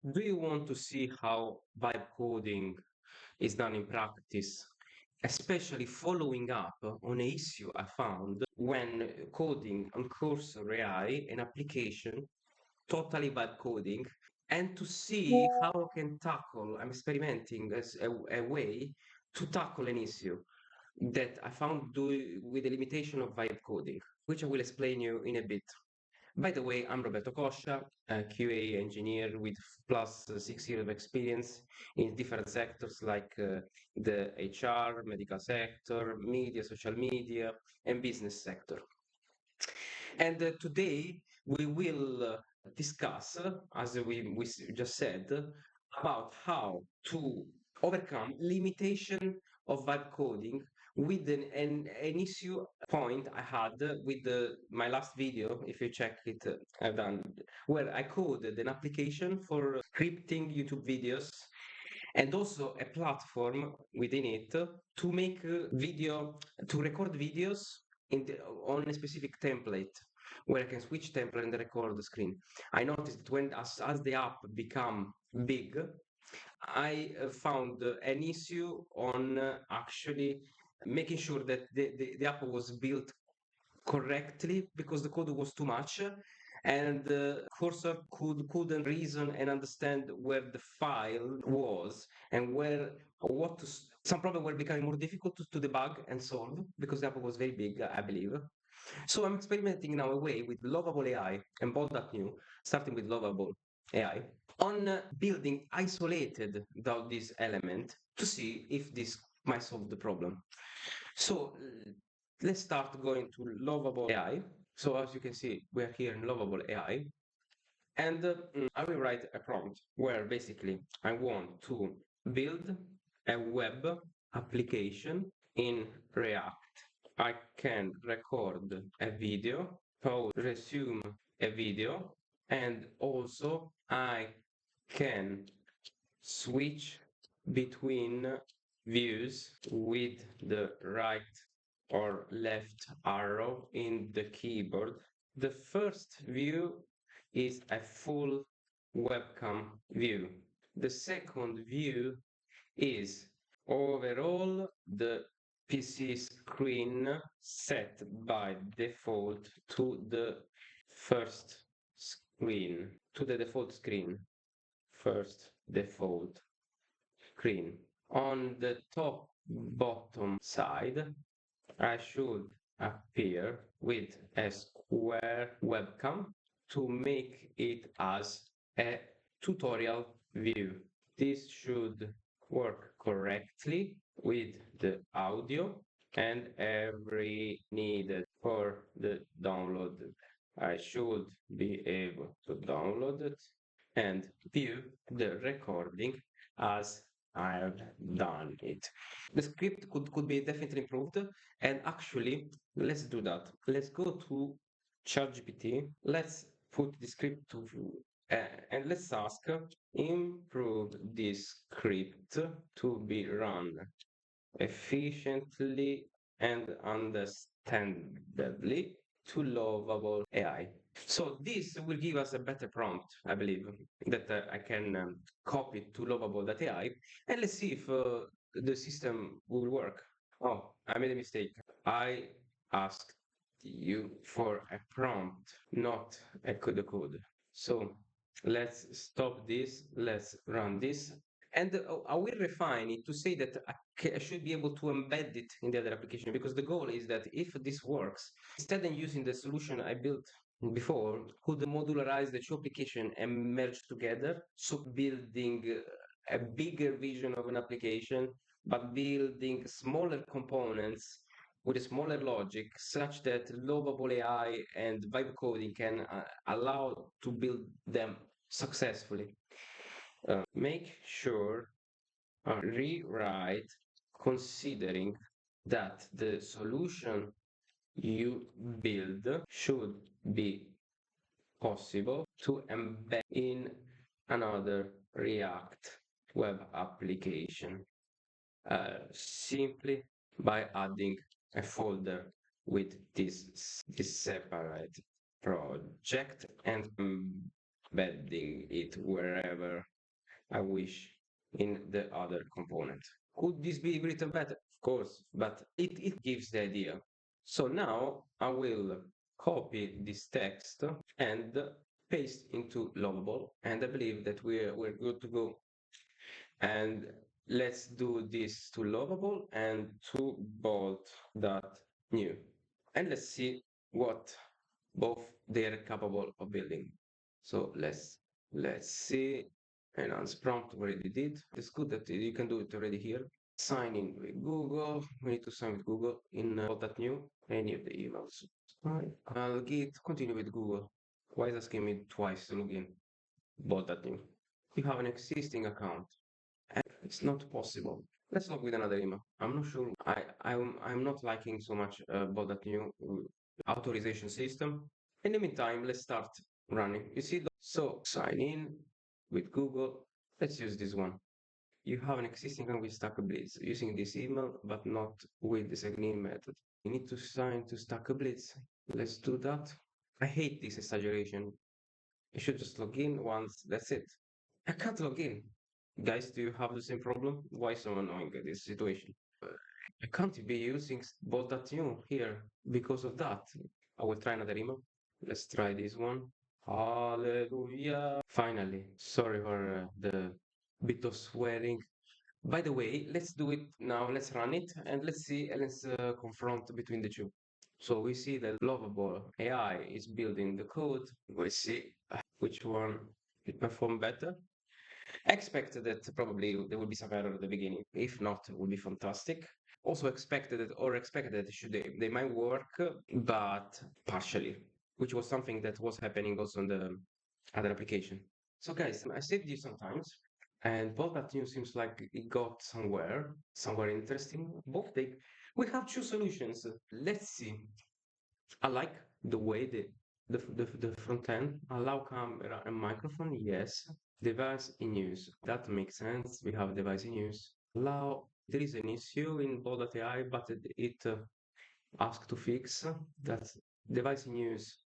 Do you want to see how vibe coding is done in practice, especially following up on an issue I found when coding on Cursor AI, an application totally vibe coding, and to see how I can tackle, I'm experimenting as a way to tackle an issue that I found with the limitation of vibe coding, which I will explain you in a bit. By the way, I'm Roberto Coscia, a QA engineer with plus 6 years of experience in different sectors like the HR, medical sector, media, social media, and business sector. And today we will discuss, as we just said, about how to overcome limitation of vibe coding with an issue point I had with my last video, if you check it, I've done, where I coded an application for scripting YouTube videos and also a platform within it to make video, to record videos on a specific template where I can switch template and record the screen. I noticed that as the app become big, I found an issue on actually making sure that the app was built correctly because the code was too much and the cursor couldn't reason and understand where the file was and where what to some problems were becoming more difficult to debug and solve because the app was very big, I believe. So I'm experimenting now a way with Lovable AI and Bolt.new, starting with Lovable AI, on building isolated this element to see if this might solve the problem. So let's start going to Lovable AI. So as you can see, we're here in Lovable AI. And I will write a prompt where basically I want to build a web application in React. I can record a video, resume a video, and also I can switch between views with the right or left arrow in the keyboard. The first view is a full webcam view. The second view is overall the PC screen set by default to the first screen, to the default screen, first default screen. On the top bottom side, I should appear with a square webcam to make it as a tutorial view. This should work correctly with the audio and every needed for the download. I should be able to download it and view the recording as I have done it. The script could be definitely improved, and actually, let's do that. Let's go to ChatGPT. Let's put the script to and let's ask improve this script to be run efficiently and understandably to Lovable AI. So this will give us a better prompt, I believe, that I can copy to Lovable.ai, and let's see if the system will work. Oh, I made a mistake. I asked you for a prompt, not the code. So let's stop this. Let's run this. And I will refine it to say that I should be able to embed it in the other application because the goal is that if this works, instead of using the solution I built before, could modularize the two application and merge together. So building a bigger vision of an application, but building smaller components with a smaller logic such that Lovable AI and vibe coding can allow to build them successfully. Make sure rewrite considering that the solution you build should be possible to embed in another React web application simply by adding a folder with this separate project and embedding it wherever I wish, in the other component. Could this be written better? Of course, but it gives the idea. So now I will copy this text and paste into Lovable, and I believe that we're good to go. And let's do this to Lovable and to Bolt.new. And let's see what both they're capable of building. So let's see. Enhance prompt already did. It's good that you can do it already here. Sign in with Google. We need to sign with Google in Bolt.new. Any of the emails. Fine. I'll get continue with Google. Why is asking me twice to log in? Bolt.new. You have an existing account. And it's not possible. Let's log with another email. I'm not sure. I'm not liking so much Bolt.new authorization system. In the meantime, let's start running. You see, so sign in with Google. Let's use this one. You have an existing account with StackBlitz using this email, but not with the sign in method. You need to sign to StackBlitz. Let's do that. I hate this exaggeration. You should just log in once. That's it. I can't log in. Guys, do you have the same problem? Why so annoying this situation? I can't be using Bolt.new here because of that. I will try another email. Let's try this one. Hallelujah. Finally, sorry for the bit of swearing. By the way, let's do it now. Let's run it and let's see and let's confront between the two. So we see that Lovable AI is building the code. We see which one will perform better. I expected that probably there will be some error at the beginning. If not, it would be fantastic. Also expected that, or expected that they might work, but partially, which was something that was happening also on the other application. So guys, I saved you sometimes, and Bolt.new seems like it got somewhere interesting. We have two solutions. Let's see. I like the way the front end allow camera and microphone. Yes, device in use. That makes sense. We have device in use. Allow there is an issue in Bolt.ai, but it asks to fix that device in use.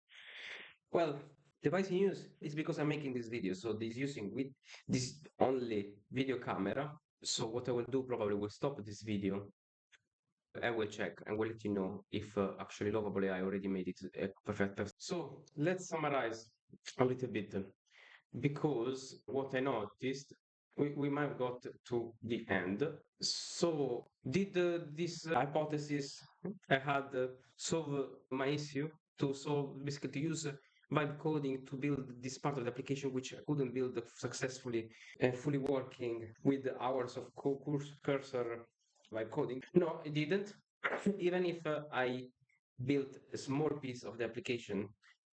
Well, device in use is because I'm making this video, so this using with this only video camera. So what I will do probably will stop this video. I will check and will let you know if actually Lovable AI already made it a perfect. So let's summarize a little bit because what I noticed, we might have got to the end. So did this hypothesis I had solve my issue to solve basically to use vibe coding to build this part of the application which I couldn't build successfully and fully working with hours of cursor vibe coding? No, it didn't. Even if I built a small piece of the application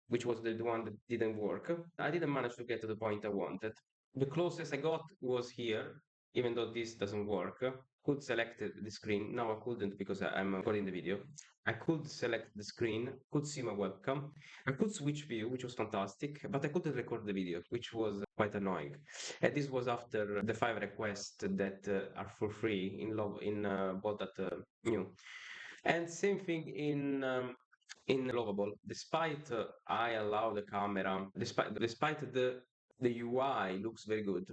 which was the one that didn't work. I didn't manage to get to the point I wanted. The closest I got was here, even though this doesn't work. Could select the screen. Now I couldn't because I'm recording the video. I could select the screen, could see my webcam. I could switch view, which was fantastic, but I couldn't record the video, which was quite annoying. And this was after the 5 requests that are for free in Bolt.new. And same thing in Lovable. Despite I allow the camera, despite the UI looks very good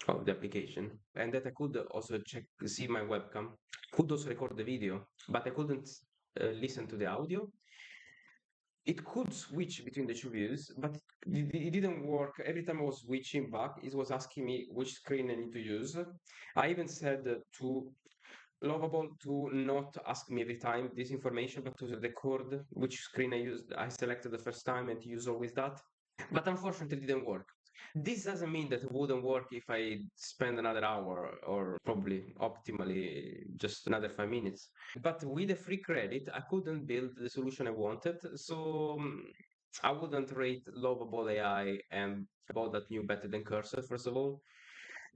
of the application, and that I could also see my webcam, could also record the video, but I couldn't listen to the audio. It could switch between the two views, but it didn't work. Every time I was switching back, it was asking me which screen I need to use. I even said to Lovable to not ask me every time this information, but to record which screen I selected the first time and use always that. But unfortunately, it didn't work. This doesn't mean that it wouldn't work if I spend another hour or probably optimally just another 5 minutes. But with the free credit, I couldn't build the solution I wanted. So I wouldn't rate Lovable AI and Bolt.new better than Cursor, first of all.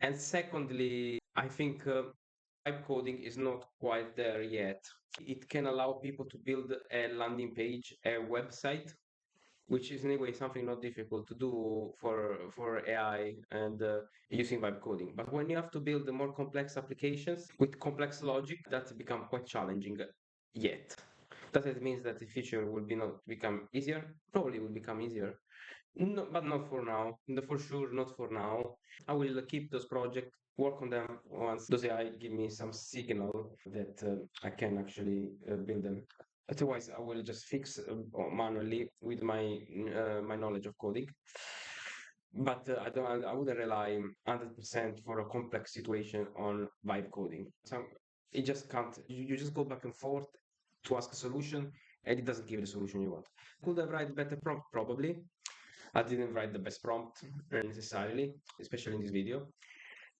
And secondly, I think vibe coding is not quite there yet. It can allow people to build a landing page, a website, which is anyway something not difficult to do for AI and using vibe coding. But when you have to build more complex applications with complex logic, that's become quite challenging yet. Does it mean that the future will be not become easier? Probably will become easier. No, but not for now. For sure, not for now. I will keep those projects, work on them once those AI give me some signal that I can actually build them. Otherwise, I will just fix manually with my knowledge of coding. But I don't. I wouldn't rely 100% for a complex situation on vibe coding. So it just can't. You just go back and forth to ask a solution, and it doesn't give the solution you want. Could I write better prompt? Probably. I didn't write the best prompt necessarily, especially in this video.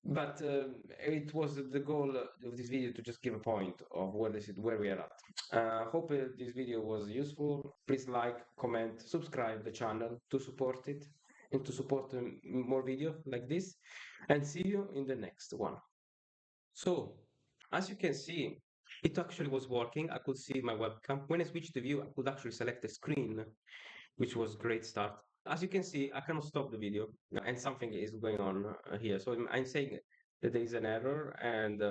But it was the goal of this video to just give a point of where we are at. Hope this video was useful. Please like, comment, subscribe the channel to support it and to support more videos like this. And see you in the next one. So, as you can see, it actually was working. I could see my webcam. When I switched the view, I could actually select the screen, which was great start. As you can see, I cannot stop the video and something is going on here. So I'm saying that there is an error and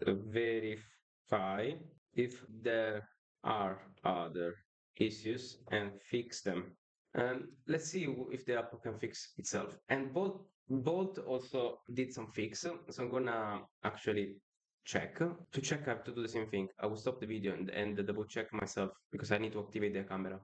verify if there are other issues and fix them. And let's see if the app can fix itself. And Bolt also did some fix. So I'm gonna actually check. To check, I have to do the same thing. I will stop the video and double check myself because I need to activate the camera.